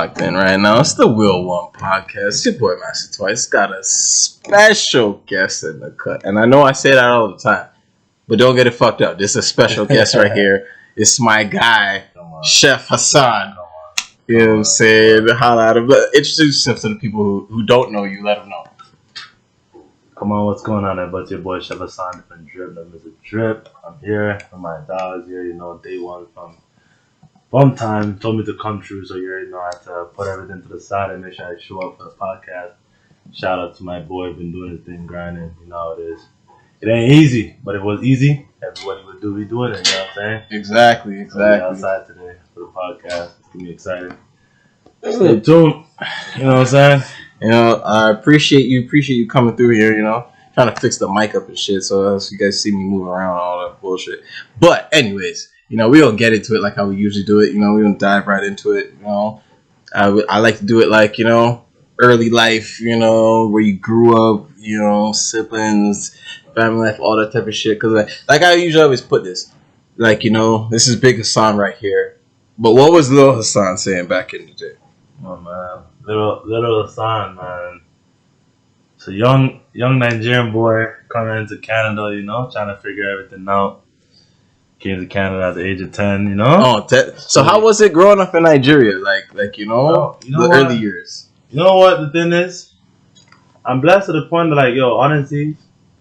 locked in right now. It's the Wheel1 podcast. It's your boy Master Twice got a special guest in the cut. And I know I say that all the time, but don't get it fucked up. This is a special guest right here. It's my guy, Chef Hassan. You know what I'm saying? Holla at him. Introduce yourself to the people who don't know you. Let them know. Come on, what's going on there? But your boy Chef Hassan from Drip, that is a Drip. I'm here with my dogs here, you know, day one from time. Told me to come through, so you already know I had to put everything to the side and make sure I show up for the podcast. Shout out to my boy, been doing his thing, grinding, you know how it is. It ain't easy, but if it was easy, everybody would do, we do it, you know what I'm saying? Exactly. So we're outside today for the podcast. It's gonna be exciting. Stay tuned. You know what I'm saying? You know, I appreciate you coming through here, you know. Trying to fix the mic up and shit, so you guys see me move around all that bullshit. But anyways, you know, we don't get into it like how we usually do it. You know, we don't dive right into it. You know, I like to do it like, you know, early life. You know, where you grew up. You know, siblings, family life, all that type of shit. Cause like I usually always put this, like, you know, this is Big Hassan right here. But what was Little Hassan saying back in the day? Oh man, little Hassan, man. It's a young Nigerian boy coming into Canada, you know, trying to figure everything out. Came to Canada at the age of 10, you know. So how was it growing up in Nigeria? Like you know the early years. You know what the thing is? I'm blessed to the point that, like, yo, honestly,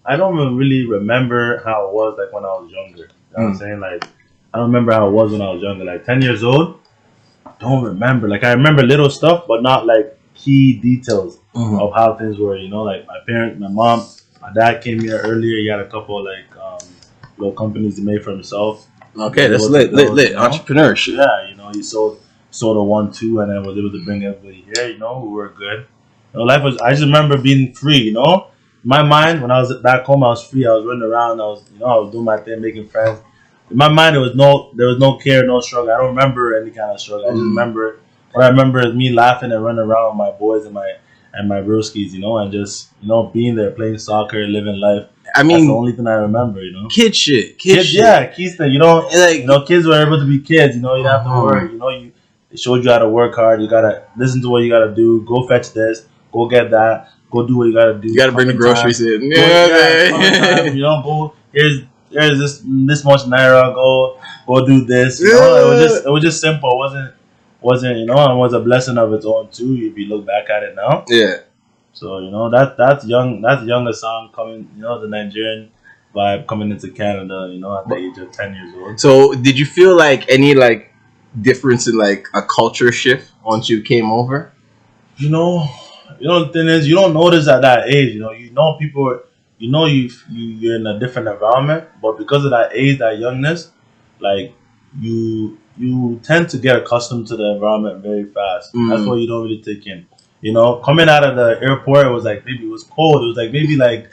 I don't even really remember how it was like when I was younger. You know what I'm saying? Like, I don't remember how it was when I was younger. Like 10 years old, don't remember. Like, I remember little stuff, but not like key details of how things were. You know, like my parents, my mom, my dad came here earlier. He had a couple of like little companies he made for himself. Okay, that's lit. You know? Entrepreneurship. Yeah, you know, he sold a 1-2, and then was able to bring everybody here. You know, we were good. You know, life was. I just remember being free. You know, in my mind when I was back home, I was free. I was running around. I was doing my thing, making friends. In my mind, there was no care, no struggle. I don't remember any kind of struggle. I just remember what I remember is me laughing and running around with my boys and my broskies, you know, and just, you know, being there, playing soccer, living life. I mean, that's the only thing I remember, you know. Kid shit. Yeah, kids thing. You know, like, you know, kids were able to be kids. You know, you didn't have to worry. You know, they showed you how to work hard. You gotta listen to what you gotta do. Go fetch this. Go get that. Go do what you gotta do. You gotta bring the groceries in. You know, go here's this much naira. Go do this. You know, it was just simple. It wasn't you know, and was a blessing of its own too. If you look back at it now. Yeah. So, you know, that's young Hassan coming. You know, the Nigerian vibe coming into Canada. You know, at the age of 10 years old. So, did you feel like any like difference in like a culture shift once you came over? You know, the thing is, you don't notice at that age. You know people. You know, you're in a different environment, but because of that age, that youngness, like you tend to get accustomed to the environment very fast. That's what you don't really take in. You know, coming out of the airport, it was like maybe it was cold. It was like maybe like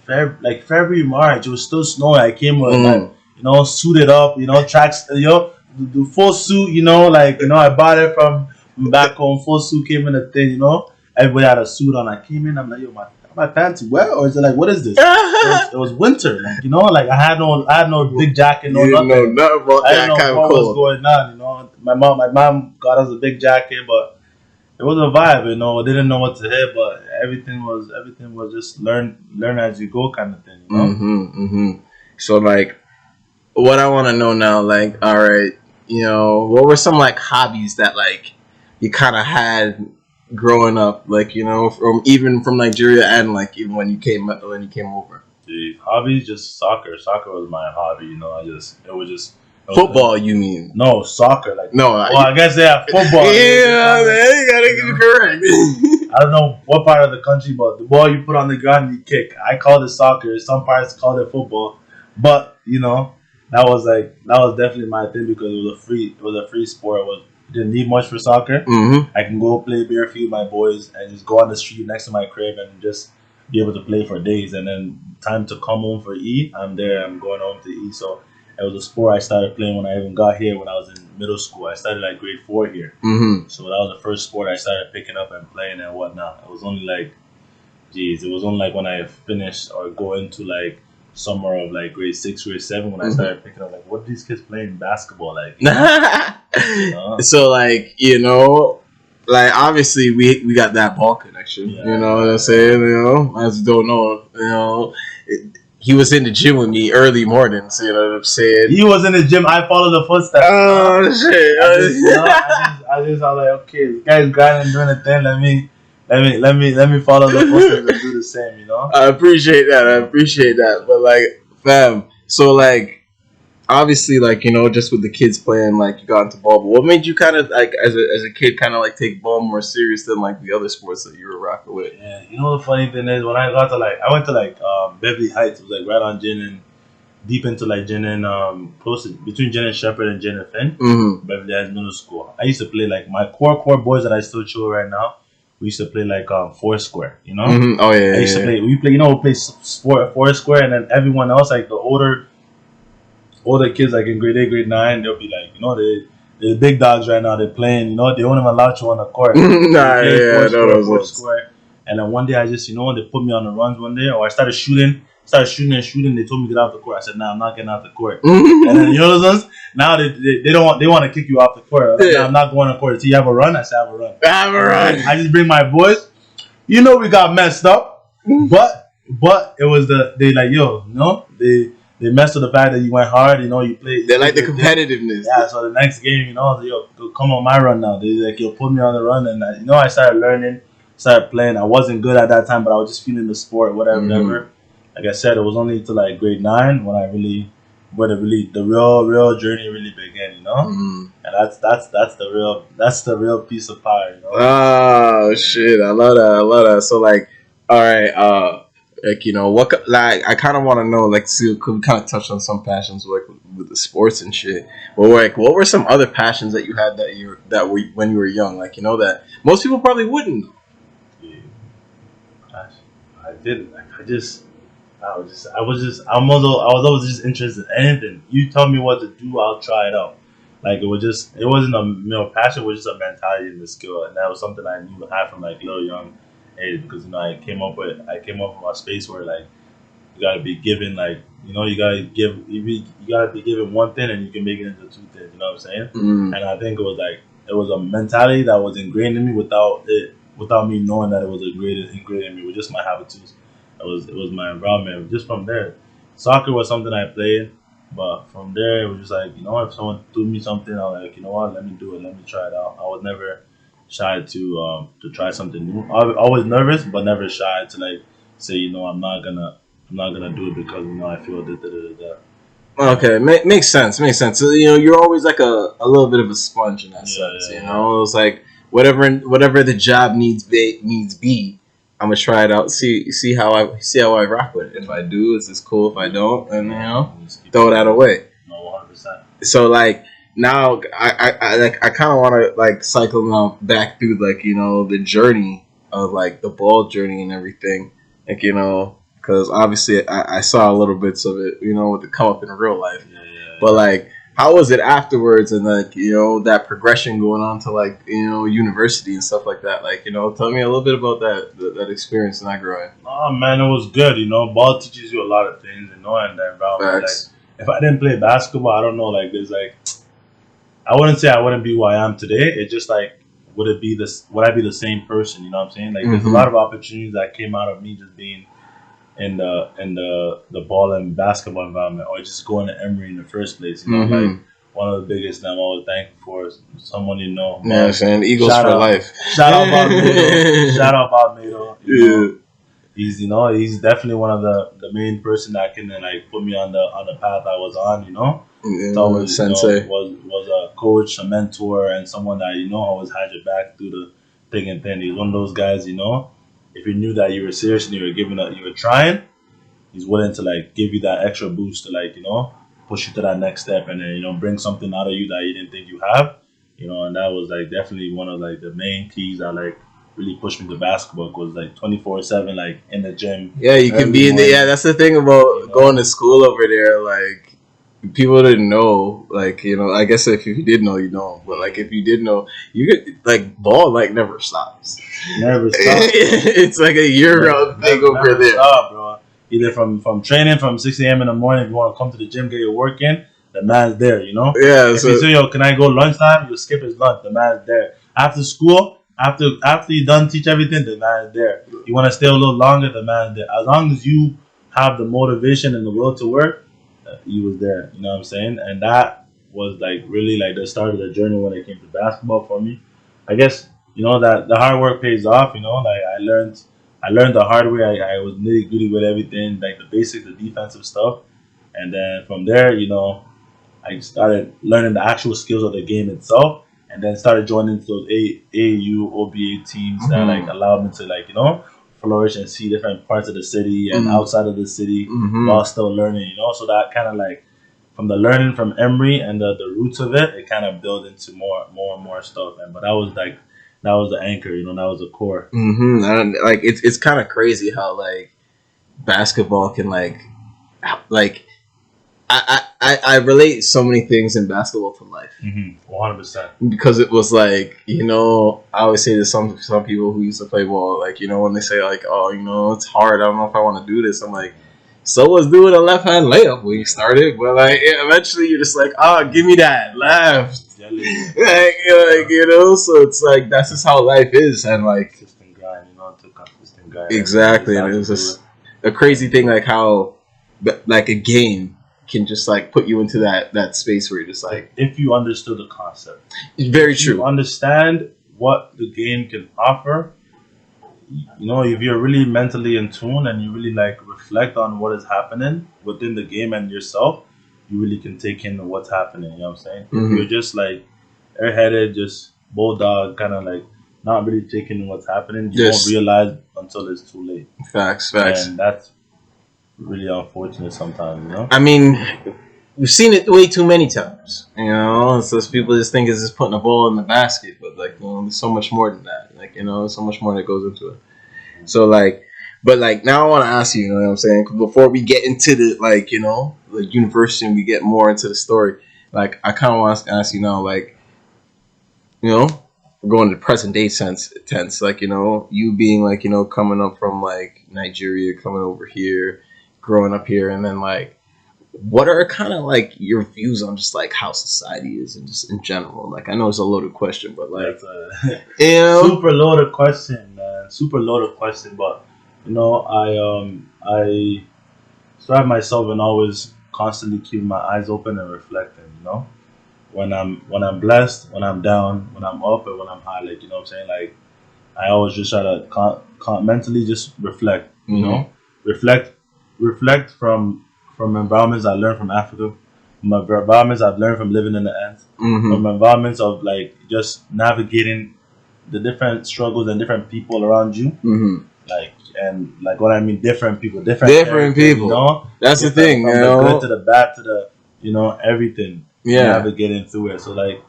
February, March. It was still snowing. I came with like, you know, suited up. You know, tracks. You know, the full suit. You know, like, you know, I bought it from back home. Full suit came in a thing. You know, everybody had a suit on. I came in. I'm like, yo, my pants wet, or is it like, what is this? It was winter. Like, you know, like I had no big jacket, no nothing. No, nothing about I didn't know what was going on. You know, my mom got us a big jacket, but it was a vibe. You know, I didn't know what to hit, but everything was just learn as you go kind of thing. You know. So like, what I want to know now, like, all right, you know, what were some like hobbies that like you kind of had growing up, like, you know, from Nigeria, and like even when you came over? The hobbies, just soccer. Soccer was my hobby. You know, it was just football. You mean? No, soccer. Like, no. I guess football. Yeah, man, you gotta get it correct. I don't know what part of the country, but the ball you put on the ground and you kick. I called it soccer. Some parts called it football, but you know, that was definitely my thing because it was a free sport. Didn't need much for soccer. I can go play barefoot with my boys and just go on the street next to my crib and just be able to play for days. And then time to come home for E, I'm there. I'm going home to E. So it was a sport I started playing when I even got here when I was in middle school. I started like grade 4 here. So that was the first sport I started picking up and playing and whatnot. It was only like when I finished or go into like summer of like grade 6, grade 7 when I started picking up like, what are these kids playing basketball like? So like, you know, like obviously we got that ball connection. Yeah, You know what I'm saying? You know, I just don't know. You know, he was in the gym with me early mornings. You know what I'm saying? He was in the gym. I followed the footsteps. Oh shit! I just was like, okay, this guy's grinding doing a thing. Let me follow the footsteps and do the same. You know. I appreciate that. But like, fam, so like, obviously, like, you know, just with the kids playing, like, you got into ball. But what made you kind of like, as a kid, kind of like take ball more serious than like the other sports that you were rocking with? Yeah, you know the funny thing is when I went to like Beverly Heights. It was like right on Gin and deep into like Gin and close to, between Gin and Shepherd and Gin and Finn. Mm-hmm. Beverly Heights Middle School. I used to play like my core boys that I still chill right now. We used to play like Foursquare, you know. Mm-hmm. Oh yeah. I used to play. We play, you know, we play sport Foursquare, and then everyone else, like the older kids, like in grade 8, grade 9, they'll be like, you know, they're the big dogs right now. They're playing, you know, they won't even allow you on the court. Nah, yeah, Foursquare. And then one day I just, you know, they put me on the runs one day, or I started shooting. And shooting. They told me to get out the court. I said, "Nah, I'm not getting out the court." And then you know those ones? Now they want to kick you off the court. Like, nah, I'm not going on the court. So you have a run? I said, "I have a run." I have a run. I just bring my boys. You know we got messed up, but it was they like, yo, you know, they messed with the fact that you went hard. You know, you played. They like the competitiveness. Yeah. So the next game, you know, yo, come on my run now. They like, yo, put me on the run, and you know, I started learning, started playing. I wasn't good at that time, but I was just feeling the sport, whatever. Like I said, it was only to like grade 9 when the real journey really began, you know. And that's the real piece of pie, you know. Oh shit! I love that. So like, all right, like, you know, what, like, I kind of want to know, like, see, could we kind of touch on some passions like with the sports and shit? But like, what were some other passions that you had that were when you were young, like, you know, that most people probably wouldn't know? Yeah. I didn't. Like, I was always just interested in anything. You tell me what to do, I'll try it out. Like it wasn't a passion, it was just a mentality and the skill, and that was something I knew I had from like little young age because you know I came up with a space where like you gotta be given like you gotta be given one thing and you can make it into two things. You know what I'm saying? And I think it was a mentality that was ingrained in me without me knowing that it was ingrained in me with just my habits. It was my environment. Just from there, soccer was something I played, but from there it was just like if someone threw me something, I was like let me do it, let me try it out. I was never shy to try something new. I was always nervous, but never shy to like say I'm not gonna do it because I feel da. Okay, makes sense. So, you're always like a little bit of a sponge in that sense. It's like whatever the job needs be. I'm gonna try it out. See how I rock with it. If I do, is this cool? If I don't, then throw that away. No, 100%. So like now, I kind of want to like cycle now back through like the journey of like the ball journey and everything, like because obviously I saw a little bits of it, with the come up in real life. But like, how was it afterwards, and like that progression going on to like university and stuff like that? Like tell me a little bit about that experience and that growing. Oh man, it was good. Ball teaches you a lot of things, and the environment. Facts. Like, if I didn't play basketball, I don't know. Like, there's like, I wouldn't say I wouldn't be who I am today. It's just like, would I be the same person? You know what I'm saying? Like, there's a lot of opportunities that came out of me just being in the ball and basketball environment, or just going to Emory in the first place. Like one of the biggest that I'm always thankful for is someone Yeah, saying Eagles for life. Shout out Bob Nato. Shout out Bob Nato. Yeah. He's definitely one of the main person that can like put me on the path I was on. It's always Sensei was a coach, a mentor, and someone that always had your back through the thick and thin. He's one of those guys. If you knew that you were serious and you were trying, he's willing to like give you that extra boost to like push you to that next step, and then bring something out of you that you didn't think you have. And that was like definitely one of like the main keys that like really pushed me to basketball, was like 24/7 like in the gym. Yeah, you can be in the that's the thing about going to school over there. Like, people didn't know, like, I guess if you did know, but like if you did know, you could like ball like never stops. Never stop. It's like a year-round thing over there. Stop, bro. Either from training from 6 a.m. in the morning, if you want to come to the gym, get your work in, the man's there, Yeah. If you say, can I go lunchtime? You skip his lunch, the man's there. After school, after you done teach everything, the man is there. You want to stay a little longer, the man is there. As long as you have the motivation and the will to work, he was there. You know what I'm saying? And that was like really like the start of the journey when it came to basketball for me. I guess that the hard work pays off. Like I learned the hard way. I was nitty gritty with everything, like the basic, the defensive stuff, and then from there, I started learning the actual skills of the game itself, and then started joining those AAU, OBA teams that like Mm-hmm. allowed me to flourish and see different parts of the city and Mm-hmm. outside of the city Mm-hmm. while still learning. So that kind of like from the learning from Emory and the roots of it, it kind of built into more and more stuff. And but that was the anchor. That was the core. Mm-hmm. And like it's kind of crazy how like basketball can like I relate so many things in basketball to life 100%. because it was like I always say to some people who used to play ball like when they say like oh it's hard, I don't know if I want to do this, I'm like so was doing a left hand layup when you started, but like eventually you're just like give me that left. Yeah, So it's like that's just how life is, and like consistent grind. To consistent grind. exactly, and it's just a crazy thing like how like a game can just like put you into that space where you're just like if you understood the concept. very If you true. understand what the game can offer, if you're really mentally in tune and you really like reflect on what is happening within the game and yourself, you really can take in what's happening. You know what I'm saying? If Mhm. you're just like airheaded, just bulldog, kind of like not really taking in what's happening, you won't Yes. realize until it's too late. Facts. And that's really unfortunate sometimes. I mean, we've seen it way too many times. So people just think it's just putting a ball in the basket, but like there's so much more than that. Like there's so much more that goes into it. So like, but like now I want to ask you, you know what I'm saying? 'Cause before we get into the like the university and we get more into the story, like I kind of want to ask you now, like we're going to present day tense, like you being like coming up from like Nigeria, coming over here, growing up here, and then like what are kind of like your views on just like how society is and just in general? Like I know it's a loaded question, but like That's a super loaded question, man. Super loaded question, but I strive myself and always constantly keep my eyes open and reflecting. When I'm blessed, when I'm down, when I'm up, and when I'm high, like what I'm saying, like I always just try to mentally just reflect. Reflect, reflect from environments I learned from Africa, from environments I've learned from living in the ants, from environments of like just navigating the different struggles and different people around you, like and like what I mean, different people, different people. That's the thing, from the good to the bad to the everything, Yeah. navigating through it. So like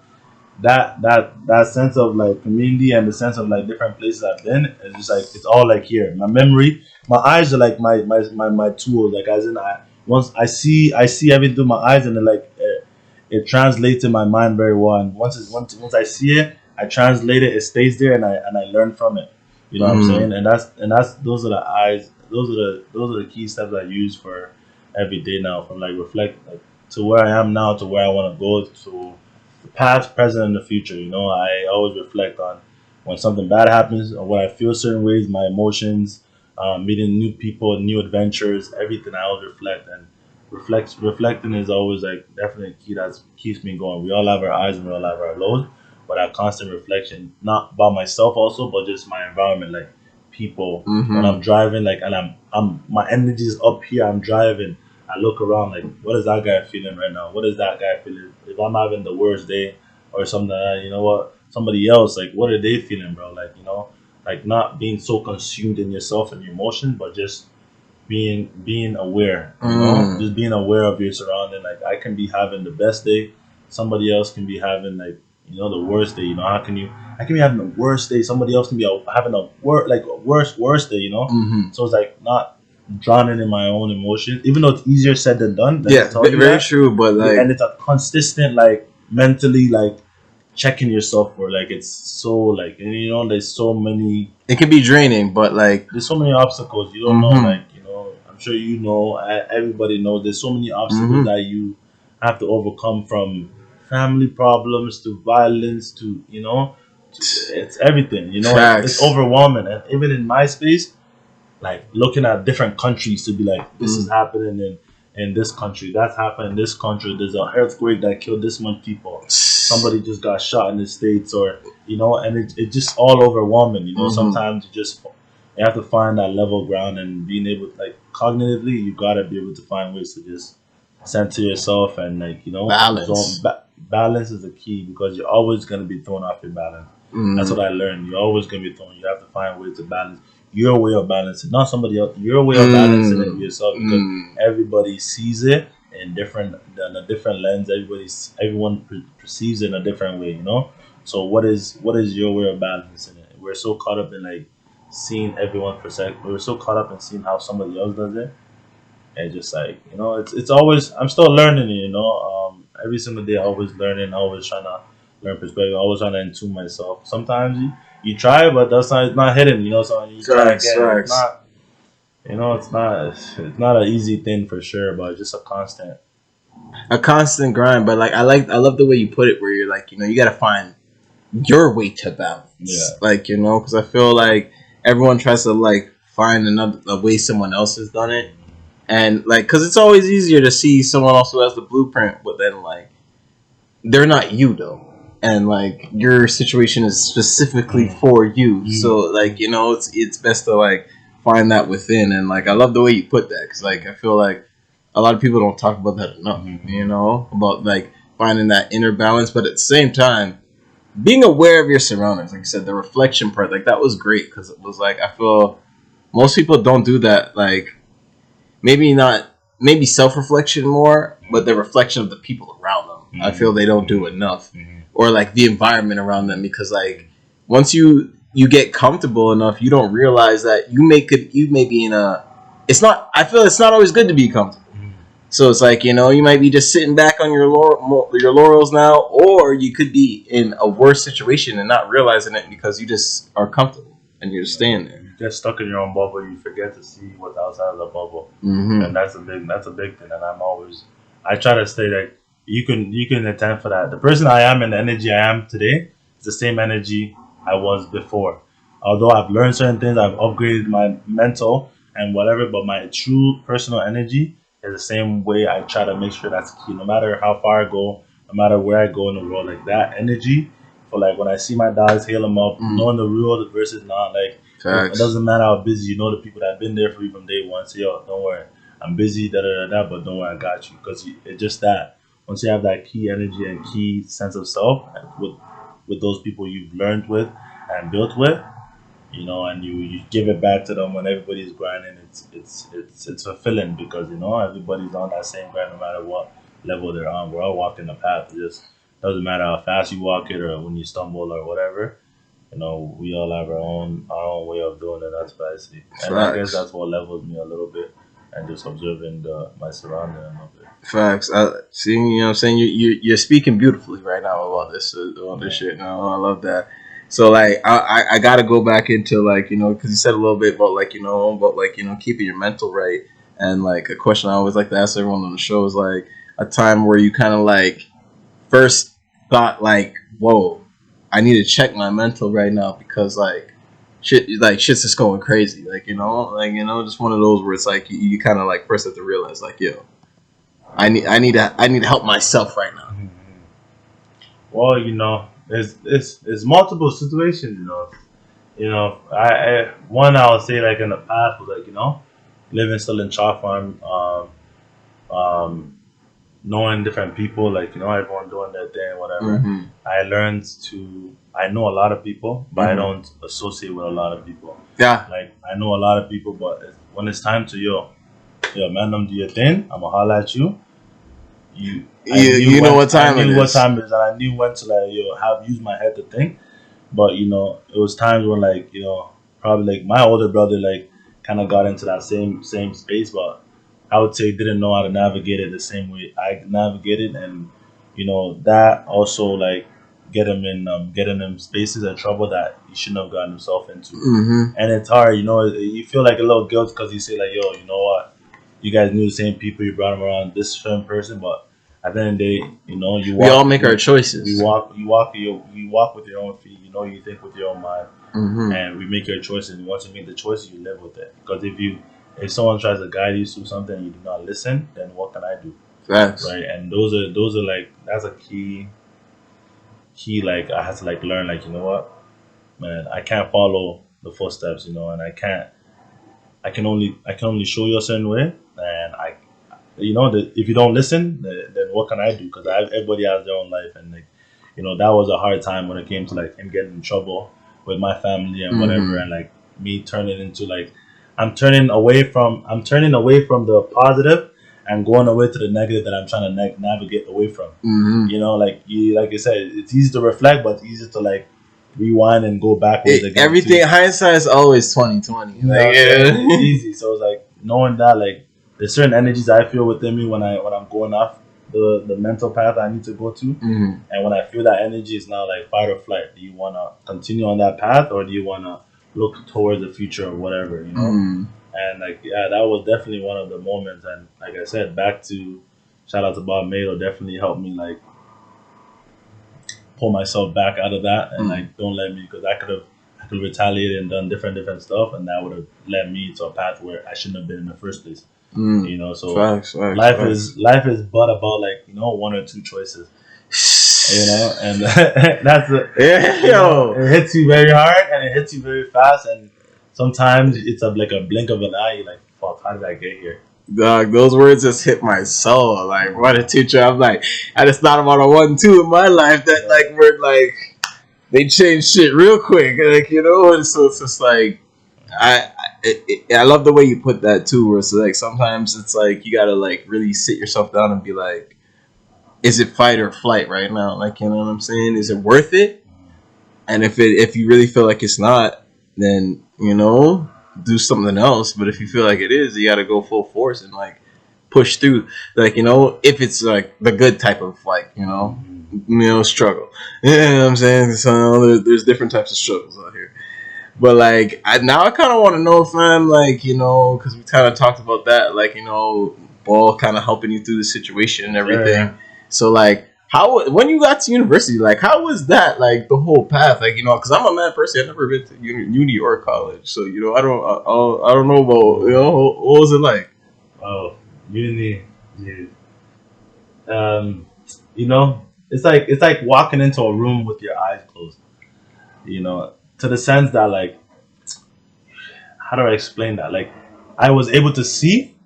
that sense of like community and the sense of like different places I've been is just like it's all like here. My memory, my eyes are like my tools. Like as in once I see everything through my eyes and then like it translates in my mind very well. And once I see it, I translate it. It stays there and I learn from it. You know what I'm saying? And that's those are the eyes. Those are the key steps I use for every day now. From like reflect like to where I am now to where I want to go to the past, present, and the future. I always reflect on when something bad happens or when I feel certain ways, my emotions, meeting new people, new adventures, everything. I always reflect and reflecting is always like definitely a key that keeps me going. We all have our highs and we all have our lows, but that constant reflection, not about myself also, but just my environment, like people. When I'm driving, like and I'm my energy is up here. I'm driving. I look around like, what is that guy feeling right now? What is that guy feeling? If I'm having the worst day or something, you know what? Somebody else, like, what are they feeling, bro? Like, like not being so consumed in yourself and your emotions, but just being aware, just being aware of your surrounding. Like, I can be having the best day, somebody else can be having like, the worst day. I can be having the worst day, somebody else can be having a worst day. So it's like not drowning in my own emotions, even though it's easier said than done. Yeah, very true. But like, and it's a consistent like mentally like checking yourself for like it's so like there's so many. It can be draining, but like there's so many obstacles you don't know. Like I'm sure everybody knows. There's so many obstacles that you have to overcome, from family problems to violence to It's everything, you know. It's Facts. overwhelming, and even in my space, like looking at different countries to be like, this is Mm. happening in this country, that's happening in this country. There's an earthquake that killed this much people. Somebody just got shot in the states, or you know, and it's just all overwhelming. You know, Mhm. sometimes you have to find that level ground and being able, like cognitively, you gotta be able to find ways to just center yourself and like you know, Balance. balance is the key because you're always gonna be thrown off your balance. That's Mm. what I learned. You're always gonna be thrown. You have to find ways to balance your way of balancing, not somebody else. Your way of balancing it Mm. yourself because Mm. everybody sees it in a different lens. Everyone perceives it in a different way. You know. So what is your way of balancing it? We're so caught up in like seeing everyone percent. We're so caught up in seeing how somebody else does it, and just like you know, it's always. I'm still learning. You know, every single day, always learning, always trying to learn perspective, always trying to tune myself. Sometimes you try, but that's not it's not hidden. You know, so you try Facts. again. It's Facts. not. You know, it's not an easy thing for sure, but just a constant. A constant grind, but like I love the way you put it, where you're like, you gotta find your way to balance, Yeah. like because I feel like everyone tries to like find another a way someone else has done it, and like because it's always easier to see someone else who has the blueprint, but then like they're not you though, and like your situation is specifically Mm. for you, so Mm. like it's best to like find that within, and like I love the way you put that because like I feel like a lot of people don't talk about that enough, Mm. about like finding that inner balance, but at the same time being aware of your surroundings, like you said, the reflection part, like that was great because it was like I feel most people don't do that. Like maybe not, maybe self reflection more, but the reflection of the people around them. I feel Mm. they don't do enough, Mm. or like the environment around them, because like once you get comfortable enough, you don't realize that you may be in a. It's not. I feel it's not always good to be comfortable. Mm. So it's like you might be just sitting back on your laurels now, or you could be in a worse situation and not realizing it because you just are comfortable and you're just staying there. You get stuck in your own bubble. You forget to see what's outside of the bubble, and Mm-hmm. that's a big thing. And I try to stay like you can attend for that. The person I am and the energy I am today is the same energy I was before. Although I've learned certain things, I've upgraded my mental and whatever, but my true personal energy is the same way. I try to make sure that's key. No matter how far I go, no matter where I go in the world, like that energy for like when I see my dogs, hail them up, Mm. knowing the real versus not. Like it Facts. doesn't matter how busy you know the people that have been there for you from day one. Say, yo, don't worry, I'm busy, da da da da, but don't worry, I got you. Because it's just that once you have that key energy and key sense of self with those people you've learned with and built with, you know, and you give it back to them when everybody's grinding. It's fulfilling because you know everybody's on that same grind no matter what level they're on. We're all walking the path. It just doesn't matter how fast you walk it or when you stumble or whatever. You know, we all have our own way of doing it. That's what I see, and I guess Facts. that's what levels me a little bit, and just observing my surrounding a little bit. Facts. See, what I'm saying, you're speaking beautifully right now about this Yeah. shit. No, I love that. So like, I gotta go back into like because you said a little bit about like keeping your mental right, and like a question I always like to ask everyone on the show is like a time where you kind of like first thought like, whoa, I need to check my mental right now because shit's just going crazy. Like just one of those where it's like you kind of like first have to realize like, yo, I need to help myself right now. Mhm. Well, you know, there's multiple situations. One I would say like in the past was like living still in chalk farm, um, knowing different people, like everyone doing their thing, whatever. Mm-hmm. I know a lot of people, but I Mm-hmm. don't associate with a lot of people. Yeah. Like I know a lot of people, but when it's time to man, them do your thing. I'ma holler at you. You know what I time it knew what is. time it is, and I knew when to like have use my head to think. But it was times when like probably like my older brother like kind of got into that same space, but I would say didn't know how to navigate it the same way I navigated, and that also like getting him spaces of trouble that he shouldn't have gotten himself into. Mm-hmm. And it's hard, you feel like a little guilt because you say like, yo, you know what, you guys knew the same people, you brought him around this certain person, but at the end of the day, you know, we all make our choices. You walk with your own feet. You know, you think with your own mind, and we make your choices. And once you make the choices, you live with it. Because if someone tries to guide you through something and you do not listen, then what can I do? Facts. Right? And those are like that's a key. Like I had to like learn. Like, you know what, man, I can't follow the footsteps. You know, and I can only show you a certain way, and if you don't listen, then what can I do? Because everybody has their own life, and like, you know, that was a hard time when it came to like him getting in trouble with my family and whatever, and like me turning into like I'm turning away from the positive and going away to the negative that I'm trying to navigate away from. You know, like you said, it's easy to reflect, but it's easy to like rewind and go backwards again. Everything too. Hindsight is always 2020. You know Like, what I'm saying? It's easy. So it's like knowing that like there's certain energies I feel within me when I'm going off the mental path I need to go to, and when I feel that energy is now like fight or flight. Do you want to continue on that path, or do you want to look towards the future or whatever? You know. And like, yeah, that was definitely one of the moments. And like I said, back to shout out to Bob Mado, definitely helped me like pull myself back out of that, and like don't let me, because I could have retaliated and done different stuff, and that would have led me to a path where I shouldn't have been in the first place. You know, so facts. life is but about like, you know, one or two choices. You know, and that's it hits you very hard and it hits you very fast, and sometimes it's like a blink of an eye. You're like, fuck, how did I get here? Dog, those words just hit my soul. Like, what a teacher. I'm like, I just thought about a 1-2 in my life that like were like they changed shit real quick. Like, you know, and so it's just like I love the way you put that too, where it's like sometimes it's like you gotta like really sit yourself down and be like, is it fight or flight right now? Like, you know what I'm saying? Is it worth it? And if you really feel like it's not, then, you know, do something else. But if you feel like it is, you gotta go full force and like push through. Like, you know, if it's like the good type of flight, struggle. You know what I'm saying? So there's different types of struggles out here. But like, I kind of want to know, fam, like, you know, because we kind of talked about that, like, you know, Ball kind of helping you through the situation and everything. Yeah. So like, when you got to university, like, how was that, like, the whole path? Like, you know, because I'm a mad person, I've never been to uni or college, so, you know, I don't know about, you know, what was it like? Oh, uni, dude. You know, it's like walking into a room with your eyes closed, you know, to the sense that, like, how do I explain that? Like, I was able to see,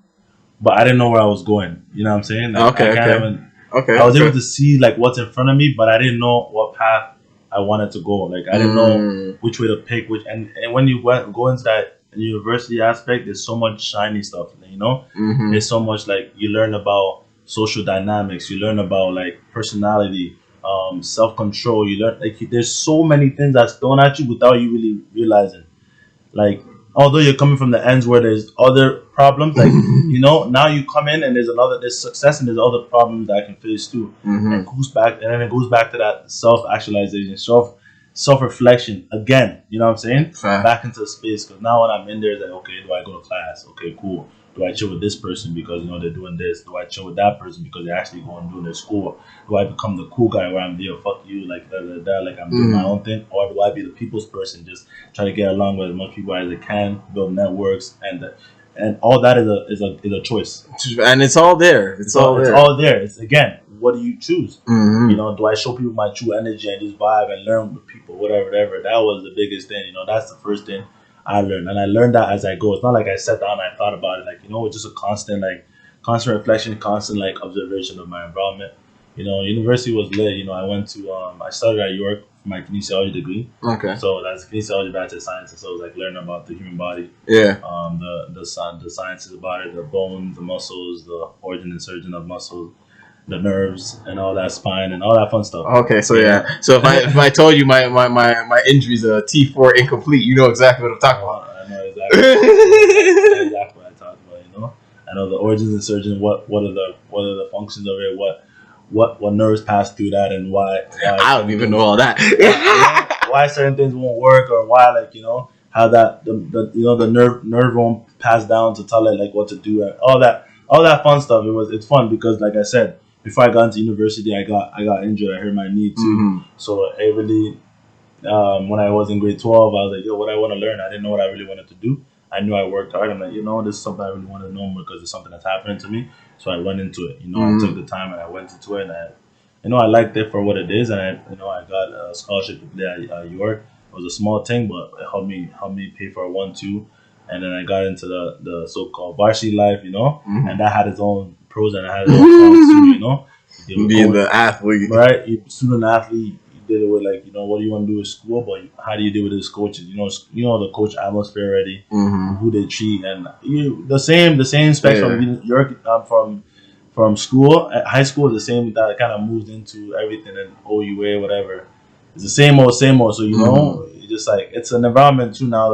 but I didn't know where I was going. You know what I'm saying? Like, I was able to see like what's in front of me, but I didn't know what path I wanted to go. Like, I didn't know which way to pick. And when you go into that university aspect, there's so much shiny stuff. You know, there's so much, like, you learn about social dynamics. You learn about like personality, self-control. You learn, like, there's so many things that's thrown at you without you really realizing. Like, although you're coming from the ends where there's other problems, like, you know, now you come in and there's success and there's other problems that I can face too. And it goes back to that self-actualization, self-reflection again. You know what I'm saying? Back into space. Because now when I'm in there, it's like, okay, do I go to class? Okay, cool. Do I chill with this person because, you know, they're doing this? Do I chill with that person because they're actually going and doing their school? Do I become the cool guy where I'm there, fuck you, like like I'm doing my own thing? Or do I be the people's person, just try to get along with as much people as I can, build networks, and all that is a choice. And it's all there. It's all there. It's, again, what do you choose? You know, do I show people my true energy and just vibe and learn with people, whatever. That was the biggest thing. You know, that's the first thing I learned, and I learned that as I go. It's not like I sat down and I thought about it. Like, you know, it's just a constant reflection, constant like observation of my environment. You know, university was lit. You know, I went to I started at York for my kinesiology degree. Okay. So that's kinesiology, Bachelor of Sciences. So it was like learning about the human body. Yeah. The sciences about it, the bones, the muscles, the origin and surgeon of muscles, the nerves, and all that spine and all that fun stuff. Okay, so yeah. So if I told you my injury's a T4 incomplete, you know exactly what I'm talking about. I know exactly what I talk about. You know, I know the origins and surgeon. What are the functions of it? What nerves pass through that, and why I don't even know all that. Why certain things won't work, or why, like, you know, how that the nerve won't pass down to tell it like what to do, and all that fun stuff. It's fun because, like I said, before I got into university, I got injured. I hurt my knee too. So it really, when I was in grade 12, I was like, yo, what I want to learn. I didn't know what I really wanted to do. I knew I worked hard. I'm like, this is something I really want to know more because it's something that's happening to me. So I went into it. I took the time and I went into it, and I liked it for what it is. And I got a scholarship to play at York. It was a small thing, but it helped me pay for a 1-2. And then I got into the so-called varsity life, and that had its own pros and it had its own cons too, Being the athlete, right? You student athlete, you did it with like, what do you want to do with school, but how do you deal with his coaches? The coach atmosphere already, who they treat, and the same specs from your from school, at high school is the same that kind of moves into everything and OUA, whatever. It's the same old. So it's just like it's an environment too now,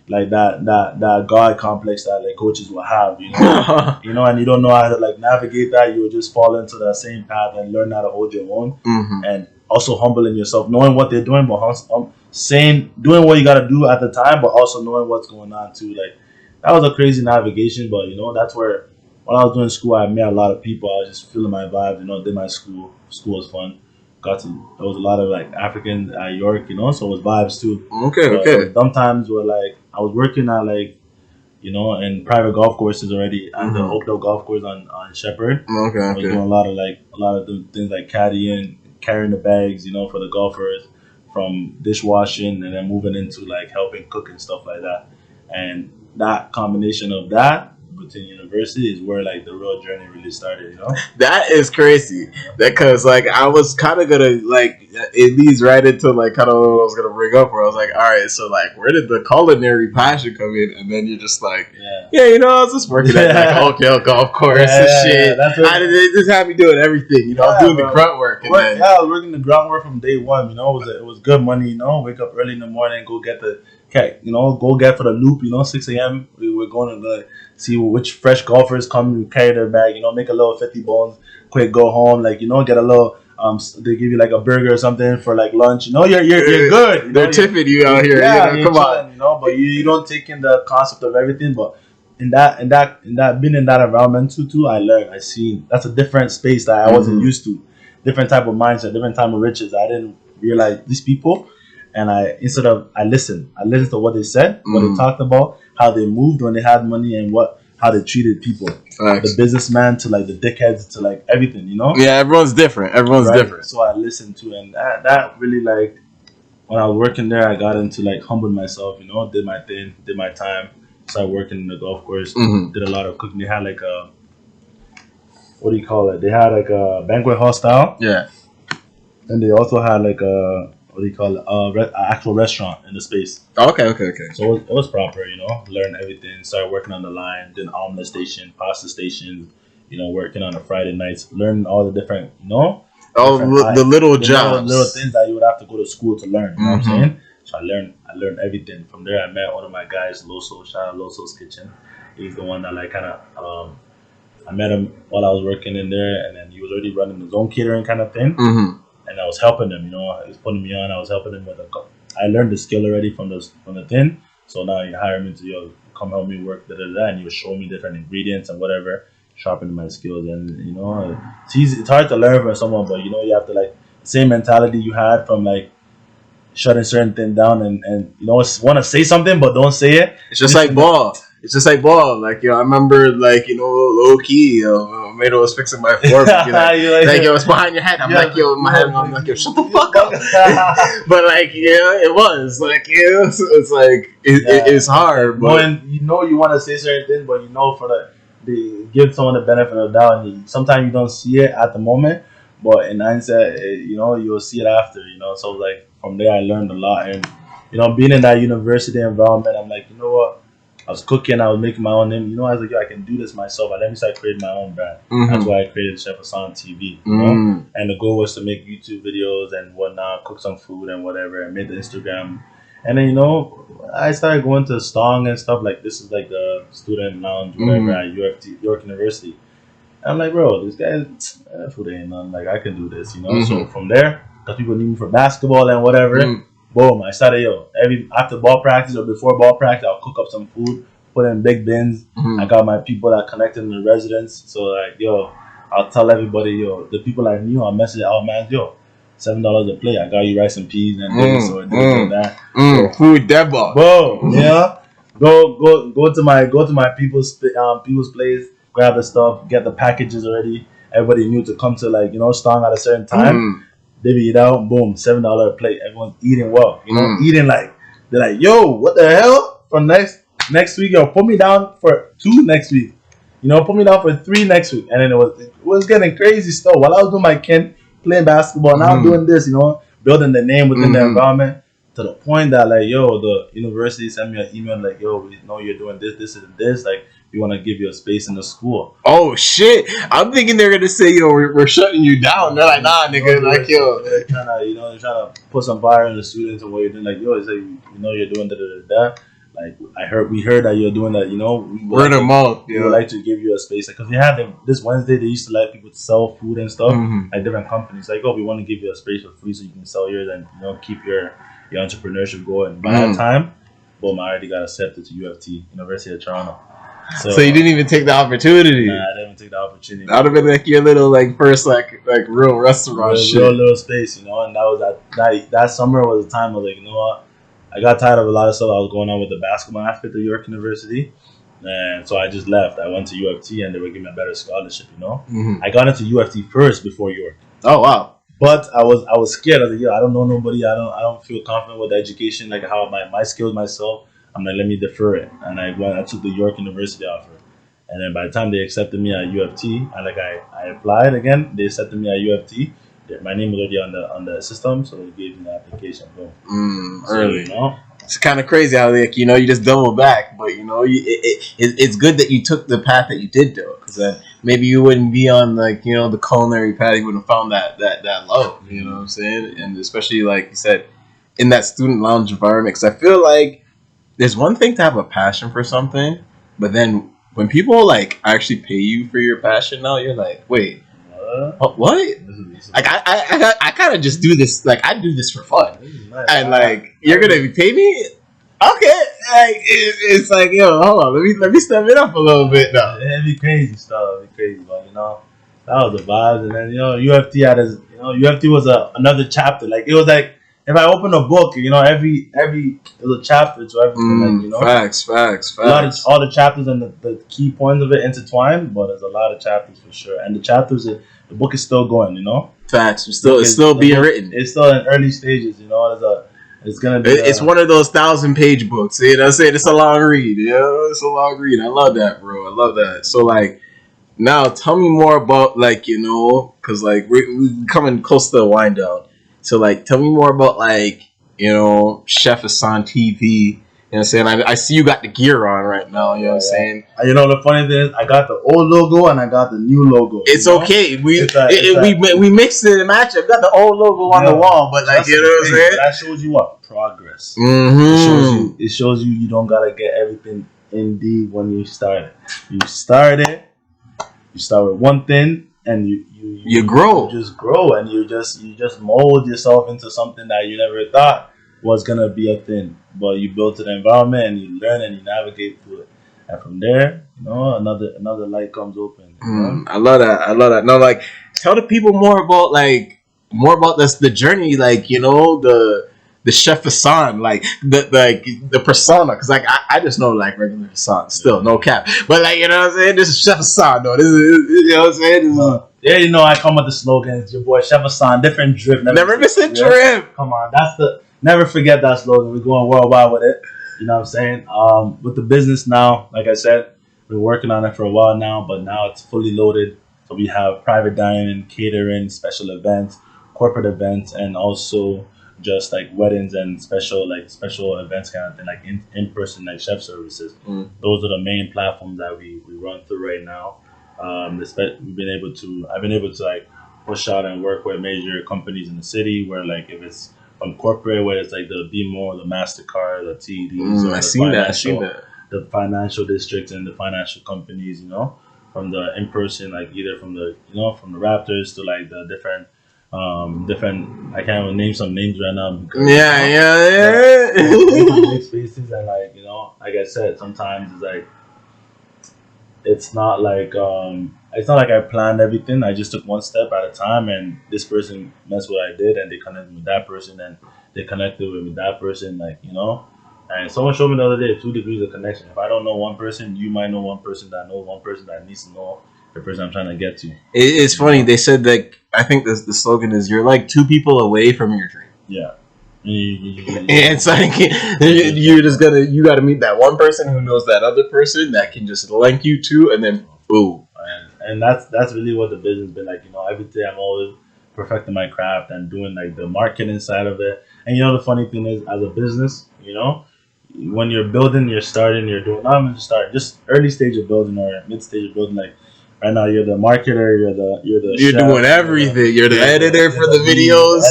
like that God complex that like coaches will have, and you don't know how to like navigate that. You will just fall into that same path and learn how to hold your own, and also humbling yourself, knowing what they're doing, but doing what you got to do at the time, but also knowing what's going on too. Like that was a crazy navigation, but that's where when I was doing school, I met a lot of people. I was just feeling my vibe, did my school. School was fun. There was a lot of like Africans at York, so it was vibes too. Okay. Sometimes where like I was working at like, in private golf courses already at the Oakdale golf course on Shepherd. I was doing a lot of the things like caddying, carrying the bags, for the golfers, from dishwashing and then moving into like helping cook and stuff like that. And that combination of that within university is where like the real journey really started. That is crazy. Because like I was kind of gonna like it leads right into like kind of what I was gonna bring up, where I was like, all right, so like where did the culinary passion come in? And then you're just like, I was just working at like Oakdale golf course and shit. They just had me doing everything. I was doing the grunt work. And I was working the grunt work from day one. It was good money. Wake up early in the morning, go get go get for the loop. 6 a.m. We were going to see which fresh golfers come and carry their bag. Make a little 50 bones, quick go home. Like get a little. They give you like a burger or something for like lunch. You're good. They're tipping you out here. Come on. But you don't take in the concept of everything. But in that being in that environment too, I learned. I seen that's a different space that I wasn't used to. Different type of mindset, different type of riches. I didn't realize these people. And I listened to what they said, what they talked about, how they moved when they had money, and how they treated people. The businessman to like the dickheads to like everything, Yeah, everyone's different. Different. So I listened to, and that really like when I was working there, I got into like humbling myself, did my thing, did my time, started working in the golf course, did a lot of cooking. They had like a what do you call it? They had like a banquet hall style. Yeah. And they also had like a what do you call it? Actual restaurant in the space. Okay. So it was proper, learn everything. Started working on the line, did omelet station, pasta station, working on the Friday nights, learning all the different, the little jobs, little things that you would have to go to school to learn. You know what I'm saying? So I learned everything from there. I met one of my guys, Loso. Shout out Loso's Kitchen. He's the one that like kind of I met him while I was working in there, and then he was already running his own catering kind of thing. And I was helping him, he was putting me on. I was helping him with I learned the skill already from the thing. So now he hired me to come help me work, and he was showing me different ingredients and whatever, sharpening my skills. And it's hard to learn from someone, but you have to like the same mentality you had from like shutting certain things down and want to say something but don't say it. It's just like ball. Like, I remember, like, low key, Mado was fixing my fork. Like, it's behind your head. I'm like, my head. I'm like, shut the fuck up. But, like, it was. Like, it's like, it's hard. But when you want to say certain things, but for the give someone the benefit of the doubt. And sometimes you don't see it at the moment, but in hindsight, you'll see it after, So, like, from there, I learned a lot. And, being in that university environment, I'm like, what? I was cooking, I was making my own name. I was like, I can do this myself. And let me start creating my own brand. That's why I created Chef Hassan TV. And the goal was to make YouTube videos and whatnot, cook some food and whatever, and made the Instagram. And then, I started going to Stong and stuff. Like, this is like the student lounge, whatever, at York University. And I'm like, bro, this guy, food ain't nothing. Like, I can do this, So from there, because people need me for basketball and whatever. Boom, I started, after ball practice or before ball practice, I'll cook up some food, put in big bins. I got my people that connected in the residence. So, like, I'll tell everybody, yo, the people I knew, I'll message out, man, yo, $7 a plate. I got you rice and peas and this or this or that. Food deba. Bro, yeah. Go to my people's place, grab the stuff, get the packages already. Everybody knew to come to Strong at a certain time. They be eat out, boom, $7 a plate. Everyone's eating well, eating like they're like, yo, what the hell? For next week, yo, put me down for 2 next week. Put me down for 3 next week. And then it was getting crazy stuff. While I was doing my kin playing basketball, now I'm doing this, building the name within the environment. To the point that the university sent me an email like, yo, we know you're doing this and this. Like, we want to give you a space in the school. Oh shit! I'm thinking they're gonna say, yo, we're shutting you down. They're like, nah, nigga, like, yo. They're trying to put some fire in the students and what you're doing. Like, yo, it's like, you're doing da. Like, we heard that you're doing that. Word of mouth. We would like to give you a space, because we had this Wednesday. They used to let people sell food and stuff, like different companies. Like, oh, we want to give you a space for free so you can sell yours and keep your entrepreneurship going. By that time, boom, I already got accepted to UFT, University of Toronto. So you didn't even take the opportunity. Nah, I didn't take the opportunity. That would have been like your little first real restaurant shit. Real little space, and that was that summer was the time I was like, you know what? I got tired of a lot of stuff that was going on with the basketball aspect of York University. And so I just left. I went to UFT and they were giving me a better scholarship, I got into UFT first before York. Oh wow. But I was scared. I was like, yo, I don't know nobody. I don't feel confident with the education, like how my skills myself. I'm like, let me defer it. And I took the York University offer. And then by the time they accepted me at UFT, I applied again. They accepted me at UFT. My name was already on the system, so they gave me the application. Boom. Early. It's kind of crazy how you just double back, but it's good that you took the path that you did though, because maybe you wouldn't be on the culinary path. You wouldn't have found that love. You know what I'm saying? And especially like you said, in that student lounge environment, because I feel like there's one thing to have a passion for something, but then when people actually pay you for your passion, now you're like, wait. What? Like I kind of just do this. Like I do this for fun, and you're gonna be pay me. Okay, it's like, yo, hold on, let me step it up a little bit now. It'd be crazy stuff. It'd be crazy, but that was the vibes. And then UFT had UFT was another chapter. Like it was like if I open a book, every there's a chapter to everything. Facts. All the chapters and the key points of it intertwined, but there's a lot of chapters for sure. And the book is still going. Facts. It's still being written. It's still in early stages. It's gonna be. It's one of those 1,000-page books. You know what I'm saying? It's a long read. It's a long read. I love that, bro. I love that. So now tell me more about because we're coming close to the wind down. So tell me more about Chef Hassan TV. You know what I'm saying? I see you got the gear on right now. You know what I'm saying? The funny thing is, I got the old logo and I got the new logo. It's okay. We mixed it and matched it. I got the old logo on the wall, but you know what I'm saying? That shows you what? Progress. Mm-hmm. It shows you don't gotta get everything in deep when you start it. You start with one thing and you grow. You just grow and you just mold yourself into something that you never thought was gonna be a thing, but you build to the environment and you learn and you navigate through it, and from there, another light comes open. I love that. No, tell the people more about this, the journey, the Chef Hassan, the persona, because I just know regular Hassan, still no cap, but you know what I'm saying. This is Chef Hassan, though. This is you know what I'm saying. Yeah, I come with the slogan. It's your boy Chef Hassan, different drip, never miss a drip. Come on, never forget that slogan. We're going worldwide with it. You know what I'm saying? With the business now, like I said, we're working on it for a while now, but now it's fully loaded. So we have private dining, catering, special events, corporate events, and also just weddings and special events kind of thing, in-person chef services. Those are the main platforms that we run through right now. I've been able to push out and work with major companies in the city where if it's from corporate, where it's the BMO, the MasterCard, the TEDs, I seen that. The financial districts and the financial companies, from the in-person, either from the from the Raptors to the different I can't even name some names right now because big spaces and like I said, sometimes it's not it's not like I planned everything. I just took one step at a time, and this person messed what I did, and they connected with that person, and they connected with that person, like And someone showed me the other day 2 degrees of connection. If I don't know one person, you might know one person that knows one person that needs to know the person I'm trying to get to. It's funny. They said that I think the slogan is you're like 2 people away from your dream. Yeah. And it's like you got to meet that one person who knows that other person that can just link you to, and then boom. And that's really what the business been like. Every day I'm always perfecting my craft and doing like the marketing side of it. And the funny thing is, as a business, when you're building, you're starting, you're doing not even just early stage of building or mid stage of building. Like right now, you're the marketer, you're chef, doing everything. You're the editor for the videos.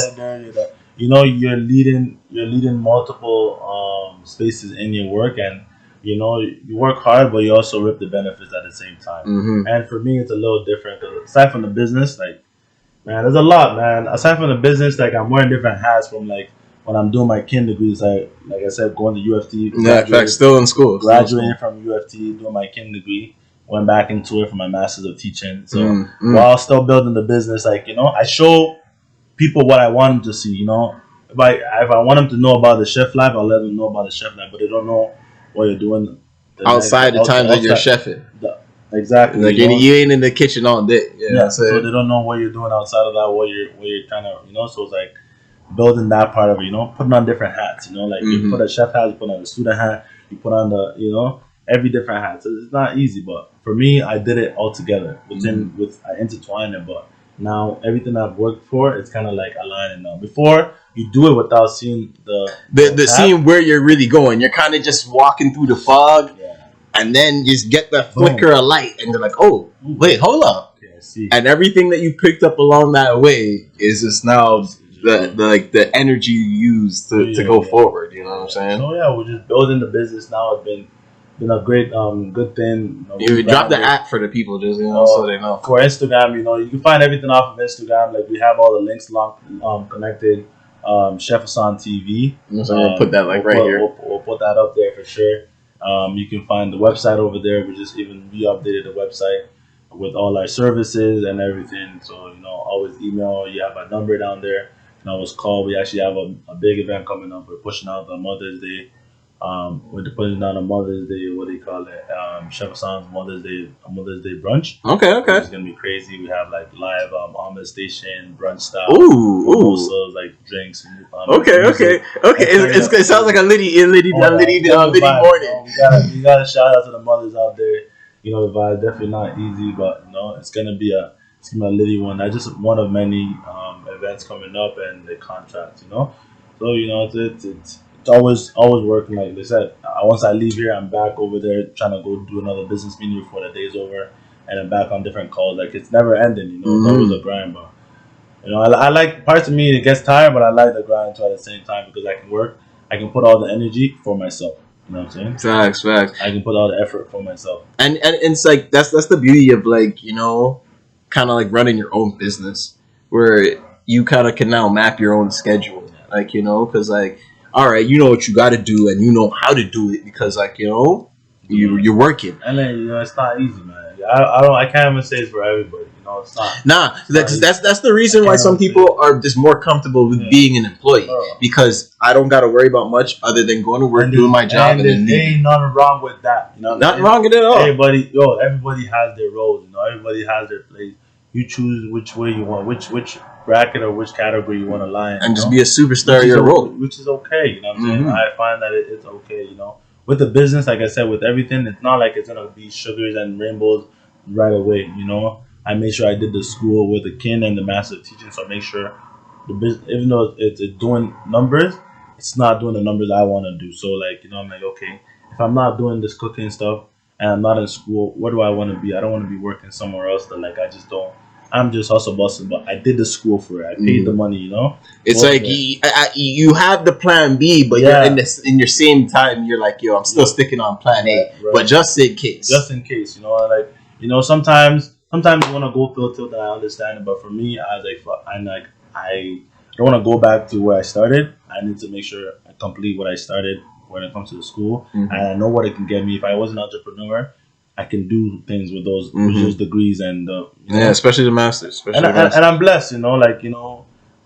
You're leading multiple spaces in your work, and you work hard, but you also reap the benefits at the same time. Mm-hmm. And for me, it's a little different because aside from the business, like man, there's a lot, man. Aside from the business, like I'm wearing different hats from like when I'm doing my kin degrees, like I said, going to UFT. Yeah, in fact, still in school. Graduating from UFT, doing my kin degree, went back into it for my master's of teaching. So while still building the business, like I show people what I want them to see. If I want them to know about the chef life, I'll let them know about the chef life. But they don't know what you're doing outside the times that you're chefing. Exactly. Like you ain't in the kitchen all day. Yeah. So they don't know what you're doing outside of that. What you're kind of So it's like building that part of it. Putting on different hats. Like you put a chef hat, you put on a student hat, you put on the every different hat. So it's not easy, but for me, I did it all together. I intertwined it, but now everything I've worked for, it's kind of like aligning now. Before you do it without seeing the seeing where you're really going. You're kind of just walking through the fog, and then just get the flicker of light, and they're like, "Oh, wait, hold up!" Okay, I see. And everything that you picked up along that way is just now the energy you use to go forward. You know what I'm saying? So we're just building the business now. It's been a great good thing. You drop the app for the people, just so they know. For Instagram, you can find everything off of Instagram. Like we have all the links connected. Chef Hassan TV. So we'll put that right here. We'll put that up there for sure. You can find the website over there. We updated the website with all our services and everything. So always email. You have a number down there. And always call. We actually have a big event coming up. We're pushing out the Mother's Day. We're putting down a Mother's Day. What do you call it? Chef Hassan's Mother's Day brunch. Okay. It's gonna be crazy. We have like live omelet station brunch style. Ooh. Like drinks. Okay. It sounds like a litty morning. We gotta shout out to the mothers out there. The vibe definitely not easy, but it's gonna be a litty one. That's just one of many events coming up and the contracts. So it's always working. Like they said, once I leave here, I'm back over there trying to go do another business meeting before the day's over, and I'm back on different calls. Like it's never ending. It's always a grind, but I like parts of me. It gets tired, but I like the grind too at the same time because I can work. I can put all the energy for myself. You know what I'm saying? Facts. I can put all the effort for myself. And it's like that's the beauty of like kind of like running your own business where you kind of can now map your own schedule. Like because like. All right, you know what you got to do, and you know how to do it because, like you're working. And then it's not easy, man. I can't even say it's for everybody. It's not. Nah, that's the reason why some people are just more comfortable with being an employee because I don't got to worry about much other than going to work, doing my job, and then leaving. Ain't nothing wrong with that. Nothing wrong with it at all. Everybody has their roles. Everybody has their place. You choose which way you want, which bracket or which category you want to lie in. And just be a superstar in your role. Which is okay, you know what I'm saying? I find that it's okay, With the business, like I said, with everything, it's not like it's going to be sugars and rainbows right away, I made sure I did the school with the kin and the master of teaching, so I make sure the business, even though it's doing numbers, it's not doing the numbers I want to do. So, like, I'm like, okay, if I'm not doing this cooking stuff and I'm not in school, what do I want to be? I don't want to be working somewhere else that, like, I just don't. I'm just hustle busting, but I did the school for it. I paid the money, It's like you have the plan B, but you're in your same time, you're like, I'm still sticking on plan A, but just in case. Sometimes you want to go full tilt, and I understand it, but for me, I was like, I don't want to go back to where I started. I need to make sure I complete what I started when it comes to the school, and I know what it can get me. If I was an entrepreneur, I can do things with those degrees and especially the masters, and I'm blessed, like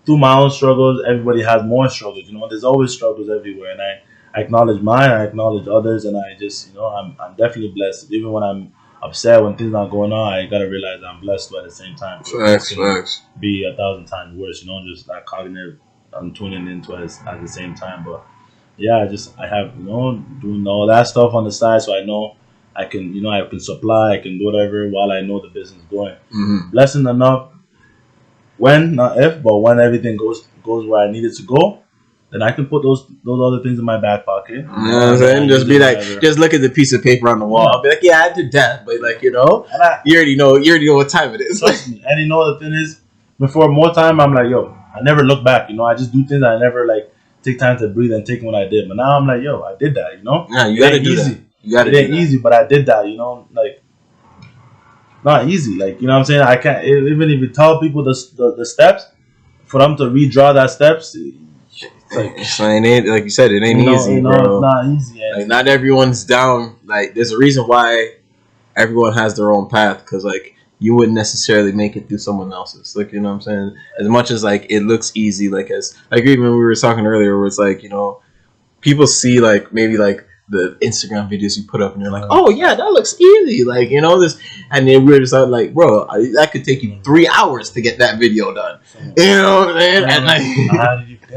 through my own struggles, everybody has more struggles. There's always struggles everywhere, and I acknowledge mine, I acknowledge others, and I just I'm definitely blessed. Even when I'm upset, when things not going on, I gotta realize I'm blessed, but at the same time, facts. Be 1,000 times worse. Just that cognitive, I'm tuning into it at the same time, but yeah, I have doing all that stuff on the side, so I know I can I can supply, I can do whatever while I know the business going. Blessing enough when, not if, but when everything goes where I need it to go, then I can put those other things in my back pocket. You know what I'm saying? Just be like, just look at the piece of paper on the wall. I'll be like, yeah, I did that, but like you already know what time it is. Trust me. And the thing is, before more time, I'm like, yo, I never look back. I just do things. I never like take time to breathe and take what I did. But now I'm like, yo, I did that. Yeah, you gotta do easy. That. You gotta. It ain't easy, but I did that. Like not easy. Like what I'm saying, I can't even if you tell people the steps for them to redraw that steps. Like you said, it ain't easy, bro. It's not easy. Like not everyone's down. Like there's a reason why everyone has their own path, because like you wouldn't necessarily make it through someone else's. Like what I'm saying, as much as like it looks easy, like even when we were talking earlier, where it's like people see like maybe like the Instagram videos you put up, and you're like, oh yeah, that looks easy, like this, and then we're just like, bro, that could take you 3 hours to get that video done. You know what I'm saying? And like,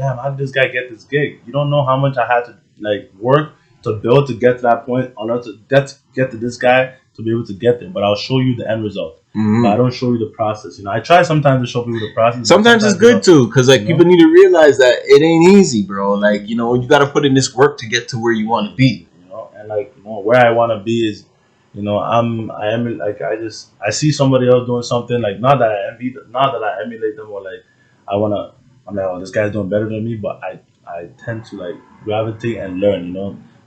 how did this guy get this gig? You don't know how much I had to like work to build to get to that point, in order to get to this guy to be able to get there. But I'll show you the end result. But I don't show you the process. I try sometimes to show people the process. Sometimes it's good too, because like people need to realize that it ain't easy, bro. Like you got to put in this work to get to where you want to be. And like where I want to be is, I am like I see somebody else doing something, like not that I emulate them, or like I'm like, oh, this guy's doing better than me, but I tend to like gravitate and learn.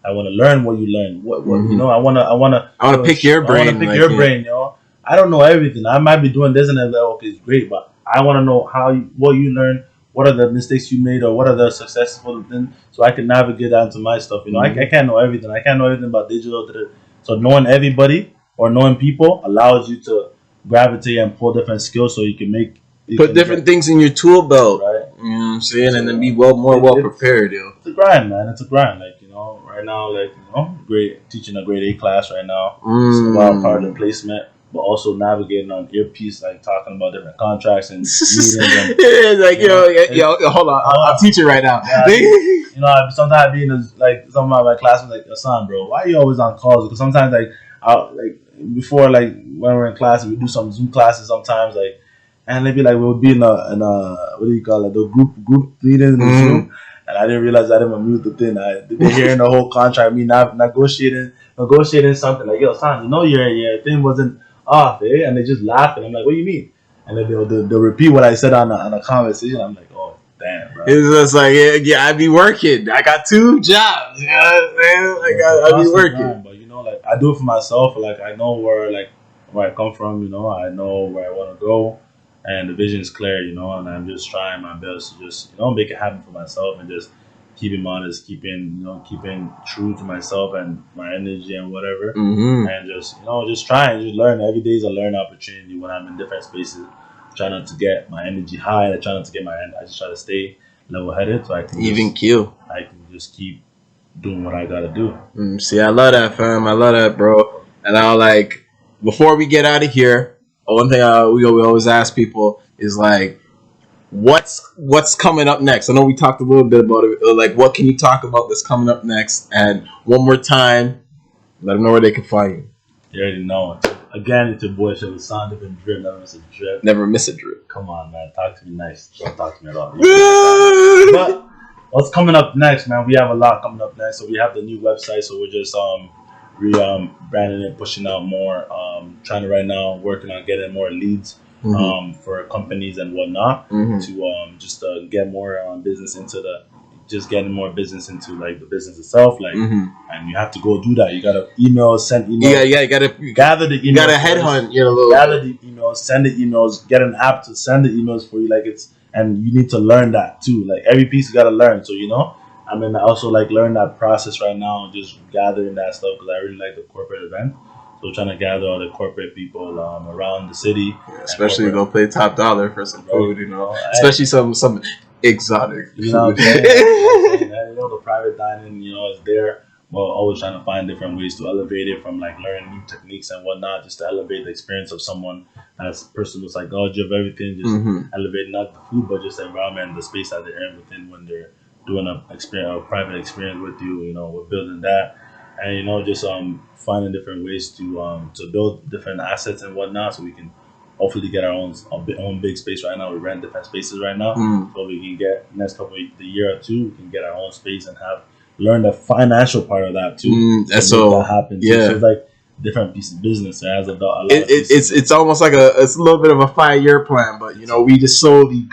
I want to learn what you learn. What I want to pick your brain. I want to pick your brain. I don't know everything. I might be doing this and that. Okay, it's great, but I want to know what you learn. What are the mistakes you made, or what are the successful things, so I can navigate that into my stuff. I can't know everything. I can't know everything about digital. So knowing everybody or knowing people allows you to gravitate and pull different skills, so you can put different things in your tool belt, right? You know what I'm saying, and then be well prepared. It's a grind, man. It's a grind. Like right now, like great teaching a grade A class right now. It's about part of the placement, but also navigating on earpiece, like talking about different contracts and meetings. And, hold on, I'll teach it right now. Yeah, sometimes being like some of my classmates like, Hassan, bro, why are you always on calls? Because sometimes before like when we're in class, we do some Zoom classes sometimes, like, and they'd be like, we'll be in a what do you call it, the group meeting in the Zoom, and I didn't realize I didn't mute the thing. They're hearing the whole contract, me not negotiating something like, yo, Hassan, your thing wasn't off, eh? And they just laugh, and I'm like, what do you mean? And then they'll repeat what I said on a conversation. I'm like, oh, damn, bro. It's just like, yeah, I be working. I got 2 jobs. You know what I'm saying? Like, I be working. Time, but like, I do it for myself. Like, I know where I come from. I know where I want to go, and the vision is clear. And I'm just trying my best to just make it happen for myself, and just keeping honest, keeping true to myself and my energy and whatever, and just trying, just learn. Every day is a learning opportunity when I'm in different spaces. I try not to get my energy high. I try not to get I just try to stay level headed, so I can I can just keep doing what I gotta do. See, I love that, fam. I love that, bro. And I'll like, before we get out of here, one thing we always ask people is like, what's coming up next? I know we talked a little bit about it. Like, what can you talk about that's coming up next? And one more time, let them know where they can find you. You already know it. Again, it's your boy Chef Hassan. Never miss a drip. Never miss a drip. Come on, man. Talk to me nice. Don't talk to me at all. But what's coming up next, man? We have a lot coming up next. So we have the new website. So we're just branding it, pushing out more. Trying to right now working on getting more leads. For companies and whatnot, to just get more business into getting more business into like the business itself, like, and you have to go do that. You gotta send emails. You gotta gather the emails. You gotta headhunt. Gather the emails, send the emails, get an app to send the emails for you. Like and you need to learn that too. Like every piece you gotta learn. So I also like learn that process right now, just gathering that stuff because I really like the corporate event. So trying to gather all the corporate people around the city, Yeah, especially go play top dollar for some food, Hey, especially some exotic you know what I'm food. saying? The private dining, is there. Well, always trying to find different ways to elevate it from like learning new techniques and whatnot, just to elevate the experience of someone that's personal psychology of everything, just elevate not the food but just the environment and the space that they're in within when they're doing a private experience with you. We're building that, and just finding different ways to build different assets and whatnot, so we can hopefully get our own big space. Right now we rent different spaces right now, so we can get next couple the year or two we can get our own space and have learn the financial part of that too. So that happens. Yeah, so it's like different piece of business. It has a lot. It's almost like it's a little bit of a 5-year plan, but we just slowly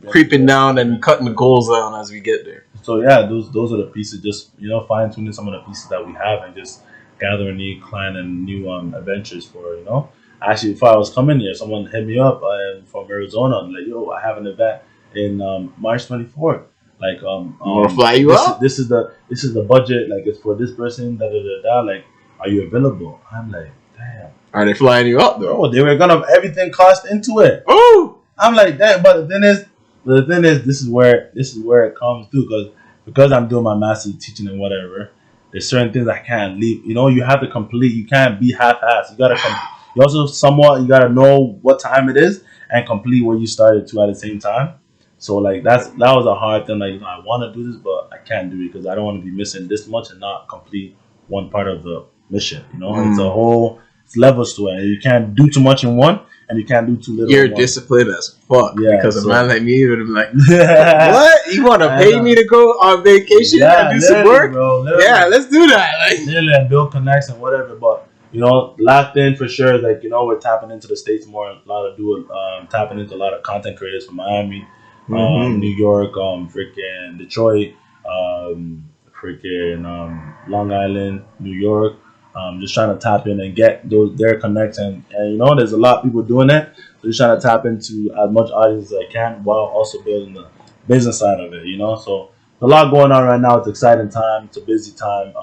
creeping down and cutting the goals down as we get there. So yeah, those are the pieces. Just fine tuning some of the pieces that we have and just gathering new client and new adventures for. Actually, before I was coming here, someone hit me up from Arizona. I'm like, yo, I have an event in March 24th. Like, I'm gonna fly you out. This is the budget. Like, it's for this person. Da da da da. Like, are you available? I'm like, damn. Are they flying you up though? Bro, they were gonna have everything cost into it. Oh, I'm like, damn. But the thing is, this is where it comes to because I'm doing my master's teaching and whatever. There's certain things I can't leave. You have to complete. You can't be half-assed. You gotta You also you gotta know what time it is and complete where you started to at the same time. So like that was a hard thing. Like I want to do this, but I can't do it because I don't want to be missing this much and not complete one part of the mission. It's levels to it. You can't do too much in one, and you can't do too little. You're disciplined as fuck. Yeah, because a man like me would have been like, "What? You want to pay me to go on vacation and do some work? Bro, yeah, let's do that." Like, literally, and build connects and whatever. But last thing for sure is like we're tapping into the States more. Tapping into a lot of content creators from Miami. New York, freaking Detroit, freaking Long Island, New York. Just trying to tap in and get their connects and there's a lot of people doing it. So just trying to tap into as much audience as I can while also building the business side of it. So a lot going on right now. It's an exciting time. It's a busy time,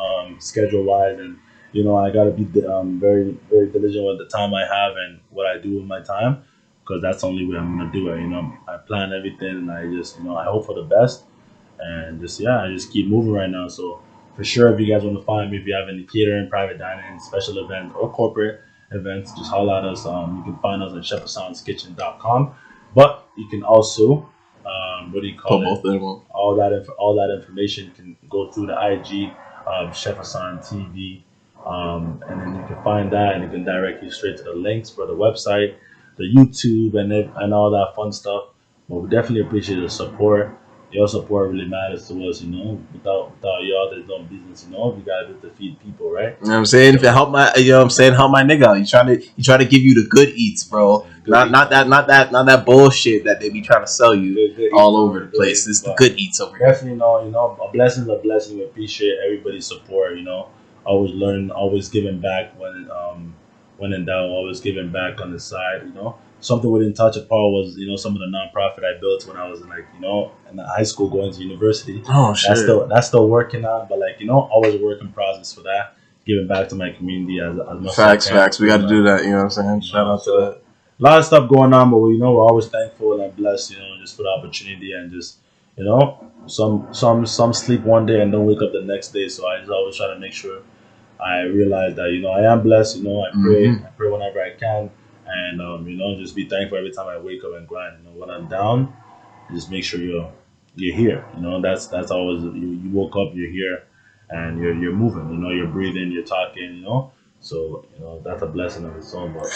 schedule wise, and I gotta be very very diligent with the time I have and what I do with my time. Because that's the only way I'm gonna do it. I plan everything and I just, I hope for the best, and I just keep moving right now. So for sure, if you guys want to find me, if you have any catering, private dining, special events, or corporate events, just holler at us. You can find us at chefhassanskitchen.com. But you can also, all that information can go through the IG, Chef Hassan TV, and then you can find that, and it can direct you straight to the links for the website, the YouTube, and all that fun stuff. But we definitely appreciate the support. Your support really matters to us, Without y'all, there's no business, We gotta do to feed people, right? You know what I'm saying? If you help my, help my nigga out. You trying to give you the good eats, bro. Not that bullshit that they be trying to sell you all over the place. It's the good eats over here. Definitely, a blessing's a blessing. We appreciate everybody's support. Always learning, always giving back when in doubt, always giving back on the side. Something we didn't touch upon was some of the nonprofit I built when I was in in high school going to university. Oh shit. That's still working on, but always a work in process for that. Giving back to my community as much Facts. We got to do that. You know what I'm saying? Shout out to that. A lot of stuff going on, but we're always thankful and blessed. Just for the opportunity and just some sleep one day and don't wake up the next day. So I just always try to make sure I realize that I am blessed. I pray whenever I can. And just be thankful every time I wake up and grind. When I'm down, just make sure you're here. That's always you woke up, you're here, and you're moving. You're breathing, you're talking. So that's a blessing of its own. But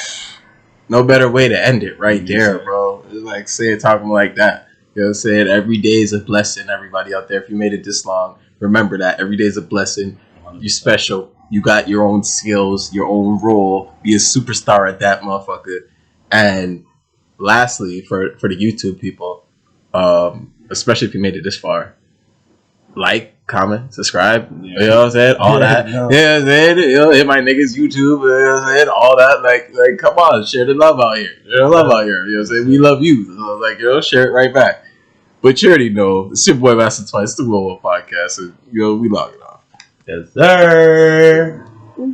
no better way to end it right there, bro. It's like talking like that. You know what I'm saying? Every day is a blessing. Everybody out there, if you made it this long, remember that every day is a blessing. 100%. You're special. You got your own skills, your own role. Be a superstar at that motherfucker. And lastly, for the YouTube people, especially if you made it this far, like, comment, subscribe. Yeah. You know what I'm saying? All that. No. Yeah, man. Hit my niggas YouTube. You know what I'm saying? All that. Like, come on, share the love out here. Share the love out here. You know what I'm saying? We love you. So, share it right back. But you already know, it's your boy Master Twice, it's the Wheel1 podcast, and we logging off. Yes, sir. Yeah.